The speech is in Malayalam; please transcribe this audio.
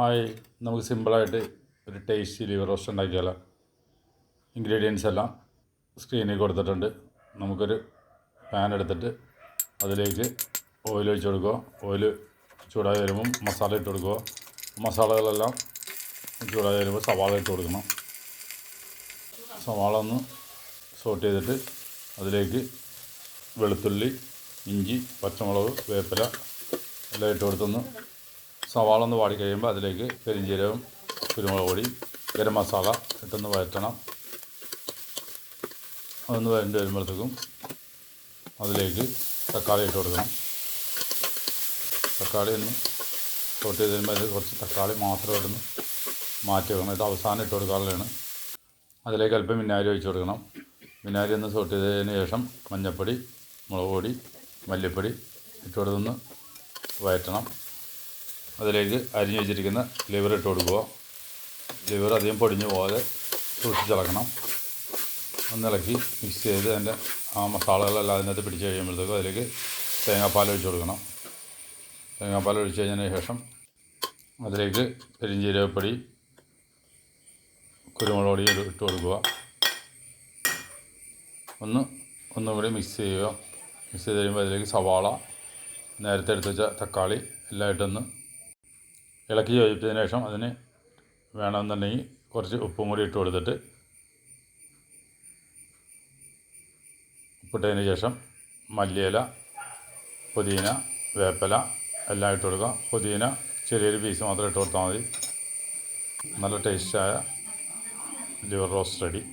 ആയി നമുക്ക് സിമ്പിളായിട്ട് ഒരു ടേസ്റ്റി ലിവർ റോസ്റ്റ് ഉണ്ടാക്കിയാലോ. ഇൻഗ്രീഡിയൻസ് എല്ലാം സ്ക്രീനിൽ കൊടുത്തിട്ടുണ്ട്. നമുക്കൊരു പാൻ എടുത്തിട്ട് അതിലേക്ക് ഓയിൽ ഒഴിച്ച് കൊടുക്കുക. ഓയിൽ ചൂടായി വരുമ്പം മസാല ഇട്ട് കൊടുക്കുക. മസാലകളെല്ലാം ചൂടായി വരുമ്പോൾ സവാള ഇട്ട് കൊടുക്കണം. സവാള ഒന്ന് സോട്ട് ചെയ്തിട്ട് അതിലേക്ക് വെളുത്തുള്ളി, ഇഞ്ചി, പച്ചമുളക്, വേപ്പില എല്ലാം ഇട്ട് കൊടുത്തൊന്ന് സവാള ഒന്ന് വാടി കഴിയുമ്പോൾ അതിലേക്ക് പെരിഞ്ചീരകം, കുരുമുളക് പൊടി, ഗരം മസാല ഇട്ടൊന്ന് വഴറ്റണം. അതൊന്ന് വഴറ്റി വരുമ്പോഴത്തേക്കും അതിലേക്ക് തക്കാളി ഇട്ട് കൊടുക്കണം. തക്കാളി ഒന്ന് സോട്ട് ചെയ്ത് വരുമ്പോൾ അതിൽ കുറച്ച് തക്കാളി മാത്രം ഇട്ടൊന്ന് മാറ്റി വെക്കണം. ഇത് അവസാനം ഇട്ട് കൊടുക്കാനുള്ളതാണ്. അതിലേക്ക് അല്പം വിനാഗിരി ഒഴിച്ച് കൊടുക്കണം. വിനാഗിരി ഒന്ന് സോട്ട് ചെയ്തതിന് ശേഷം മഞ്ഞൾപ്പൊടി, മുളക് പൊടി, മല്ലിപ്പൊടി ഇട്ട് കൊടുത്തൊന്ന് വഴറ്റണം. അതിലേക്ക് അരിഞ്ഞ് വെച്ചിരിക്കുന്ന ലിവർ ഇട്ട് കൊടുക്കുക. ലിവർ അധികം പൊടിഞ്ഞു പോകാതെ സൂക്ഷിച്ചിളക്കണം. ഒന്നിളക്കി മിക്സ് ചെയ്ത് അതിൻ്റെ ആ മസാലകളെല്ലാം അതിനകത്ത് പിടിച്ച് കഴിയുമ്പോഴത്തേക്കും അതിലേക്ക് തേങ്ങാപ്പാൽ ഒഴിച്ച് കൊടുക്കണം. തേങ്ങാപ്പാൽ ഒഴിച്ച് കഴിഞ്ഞതിന് ശേഷം അതിലേക്ക് പെരിഞ്ചീരകപ്പൊടി, കുരുമുളക് പൊടി ഇട്ട് കൊടുക്കുക. ഒന്നും കൂടി മിക്സ് ചെയ്യുക. മിക്സ് ചെയ്ത് കഴിയുമ്പോൾ അതിലേക്ക് സവാള, നേരത്തെ എടുത്ത് വെച്ച തക്കാളി എല്ലാം ഇട്ടൊന്ന് ഇളക്കി യോജിപ്പിച്ചതിന് ശേഷം അതിന് വേണമെന്നുണ്ടെങ്കിൽ കുറച്ച് ഉപ്പും കൂടി ഇട്ട് കൊടുത്തിട്ട് ഉപ്പിട്ടതിന് ശേഷം മല്ലിയില, പുതിന, വേപ്പില എല്ലാം ഇട്ട് കൊടുക്കുക. പുതിന ചെറിയൊരു പീസ് മാത്രം ഇട്ട് കൊടുത്താൽ മതി. നല്ല ടേസ്റ്റായ ലിവർ റോസ്റ്റ് റെഡി.